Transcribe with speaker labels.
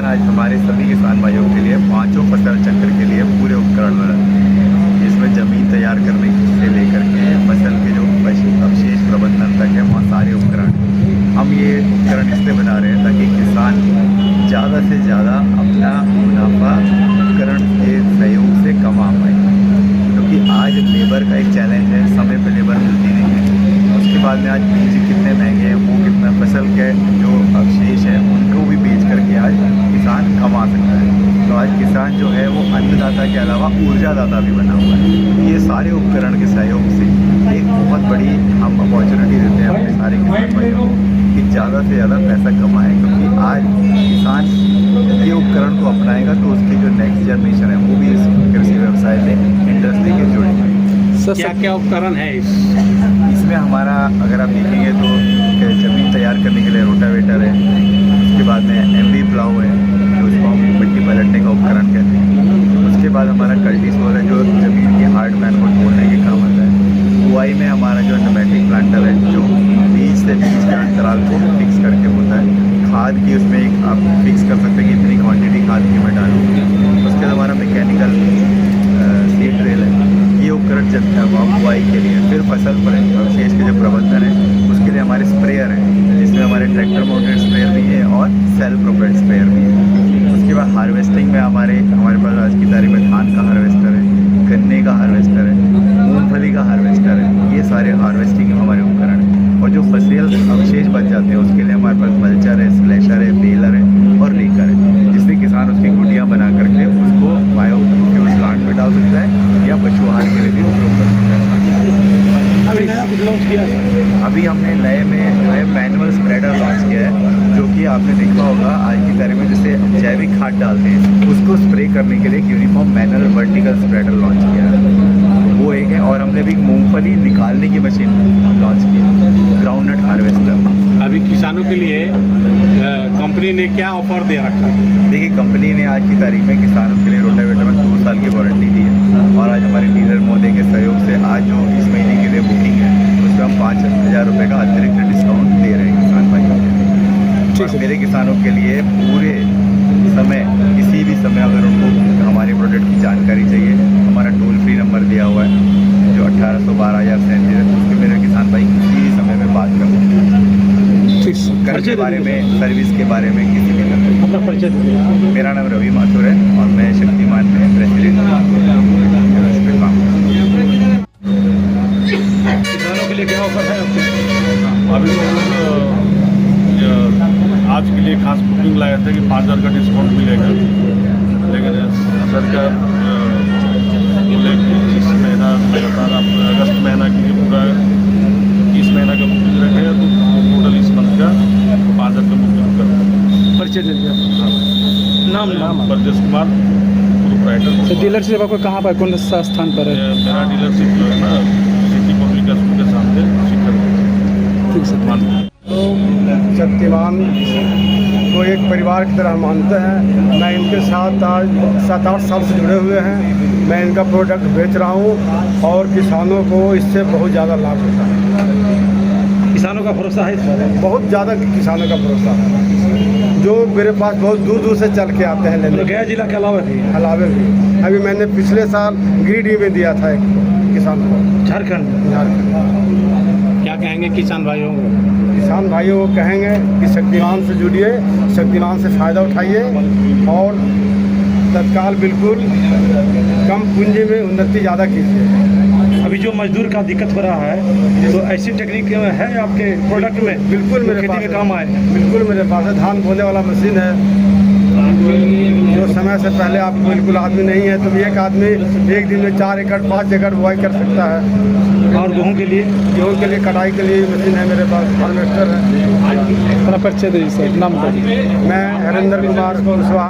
Speaker 1: आज हमारे सभी किसान भाइयों के लिए पांचों फसल चक्र के लिए पूरे उपकरण बना, जिसमें ज़मीन तैयार करने से लेकर के फसल के जो अवशेष प्रबंधन तक है, वहाँ सारे उपकरण हम ये उपकरण इसलिए बना रहे हैं ताकि किसान ज़्यादा से ज़्यादा अपना मुनाफा उपकरण के सहयोग से कमा पाए। क्योंकि आज लेबर का एक चैलेंज है, समय पर लेबर मिलती नहीं है। उसके बाद में आज बीज कितने महंगे हैं, वो कितना फसल के जो अवशेष है उनको भी बेच करके आज किसान कमा सकता है। तो आज किसान जो है वो अन्नदाता के अलावा ऊर्जादाता भी बना हुआ है। ये सारे उपकरण के सहयोग से एक बहुत बड़ी हम अपॉर्चुनिटी देते हैं अपने सारे किसान भाइयों को कि ज़्यादा से ज़्यादा पैसा कमाएँ। क्योंकि आज किसान ये उपकरण को अपनाएगा तो उसकी जो नेक्स्ट जनरेशन है वो भी इस कृषि व्यवसाय से इंटरेस्ट लेके जुड़ेगी।
Speaker 2: क्या क्या उपकरण है
Speaker 1: इसमें हमारा अगर आप देखेंगे तो ज़मीन तैयार करने के लिए रोटावेटर है, उसके बाद में MV प्लाउ है जो उसको हम मिट्टी पलटने का उपकरण कहते हैं। उसके बाद हमारा कल्टीसोर है जो ज़मीन के हार्ड मैन को तोड़ने के काम आता है। बुआई में हमारा जो न्यूमेटिक प्लांटर है जो बीज से बीज के अंतराल को फिक्स करके होता है। खाद की उसमें एक आप फिक्स कर सकते हैं कि इतनी क्वांटिटी खाद की मैं डालूँगी। उसके बाद हमारा मैकेनिकल सीड ड्रिल है। ये उपकरण चलता है बुआई के लिए। फिर फसल पर अवशेष के जो प्रबंधन है उसके लिए हमारे स्प्रेयर हैं, जिसमें हमारे ट्रैक्टर मोटर स्प्रेयर भी है और सेल्फ प्रोपेल्ड स्प्रेयर भी है। उसके बाद हार्वेस्टिंग में हमारे पास आज की तारीख में धान का हार्वेस्टर है, गन्ने का हार्वेस्टर है, मूंगफली का हार्वेस्टर है। ये सारे हार्वेस्टिंग हमारे उपकरण हैं। और जो फसल अवशेष बच जाते हैं उसके लिए हमारे पास मल्चर है, स्लैशर है, बेलर है और रेकर है, जिससे किसान उसकी गुटियाँ बना करके उसको बायोफ्यूल प्लांट में डाल सकता है या पशु आहार के लिए भी उपयोग कर सकता है। अभी हमने नए मैनुअल स्प्रेडर लॉन्च किया है, जो कि आपने देखा होगा आज की तारीख में जैसे जैविक खाद डालते हैं उसको स्प्रे करने के लिए एक uniform manual vertical spreader launch किया है, वो एक है। और हमने भी मूंगफली निकालने की मशीन लॉन्च की है, ग्राउंडनट हार्वेस्टर।
Speaker 2: अभी किसानों के लिए कंपनी ने क्या ऑफर दे रखा है?
Speaker 1: देखिए, कंपनी ने आज की तारीख में किसानों के लिए रोटावेटर में 2 साल की वारंटी दी है। और आज हमारे डीलर महोदय के सहयोग से आज जो इस महीने के लिए बुकिंग है उसमें हम 5,000 रुपये का अतिरिक्त डिस्काउंट दे रहे हैं किसान भाइयों के लिए। और मेरे किसानों के लिए पूरे समय किसी भी समय अगर उनको हमारे प्रोडक्ट की जानकारी चाहिए, हमारा टोल फ्री नंबर दिया हुआ है जो 1812,037 है, उसके मेरे किसान भाई किसी भी समय में बात कर सकते हैं कर के बारे में, सर्विस के बारे में, किसी भी तरह।
Speaker 2: अपना परिचय दीजिए।
Speaker 1: मेरा नाम रवि माथुर है और मैं शक्तिमान में प्रेसिडेंट काम
Speaker 2: किसानों के लिए क्या ऑफर है आपके?
Speaker 3: अभी तो आज के लिए खास बुकिंग लाया था कि 5,000 का डिस्काउंट मिलेगा, लेकिन सरकार बोले कि इस महीना लगातार आप अगस्त महीना के लिए पूरा 30 महीना का बुकिंग रखेगा तो टोटल इस मंथ का 5,000 का बुकिंग कर।
Speaker 2: परिचय दीजिए। नाम
Speaker 3: परदेश कुमार प्रोप्राइटर।
Speaker 2: डीलरशिप आपको कहाँ पर, कौन सा स्थान पर है?
Speaker 3: मेरा डीलरशिप जो है ना सिटी पब्लिक स्कूल के सामने शिखर।
Speaker 2: ठीक है।
Speaker 4: शक्तिमान को एक परिवार की तरह मानते हैं। मैं इनके साथ आज 7-8 साल से जुड़े हुए हैं। मैं इनका प्रोडक्ट बेच रहा हूँ और किसानों को इससे बहुत ज़्यादा लाभ होता है।
Speaker 2: किसानों का भरोसा है इस पर?
Speaker 4: बहुत ज़्यादा किसानों का भरोसा है, जो मेरे पास बहुत दूर दूर से चल के आते हैं लेने।
Speaker 2: गया जिला के अलावा भी?
Speaker 4: भी अभी मैंने पिछले साल गिरिडीह में दिया था एक किसान को।
Speaker 2: झारखंड। क्या कहेंगे किसान भाइयों को?
Speaker 4: किसान भाइयों को कहेंगे कि शक्तिमान से जुड़िए, शक्तिमान से फ़ायदा उठाइए और तत्काल बिल्कुल कम पूंजी में उन्नति ज़्यादा कीजिए।
Speaker 2: अभी जो मजदूर का दिक्कत हो रहा है तो ऐसी टेक्निक है आपके प्रोडक्ट में?
Speaker 4: बिल्कुल मेरे पास
Speaker 2: में काम आए।
Speaker 4: बिल्कुल मेरे पास है। धान बोने वाला मशीन है जो समय से पहले आप बिल्कुल आदमी नहीं है तो एक आदमी एक दिन में 4 एकड़ 5 एकड़ बुआई कर सकता है।
Speaker 2: और गेहूँ के लिए
Speaker 4: कटाई के लिए मशीन है मेरे पास, हार्वेस्टर है।
Speaker 2: परिचय दीजिए सर, नाम बताइए।
Speaker 4: मैं हरिंदर कुमार कुशवाहा।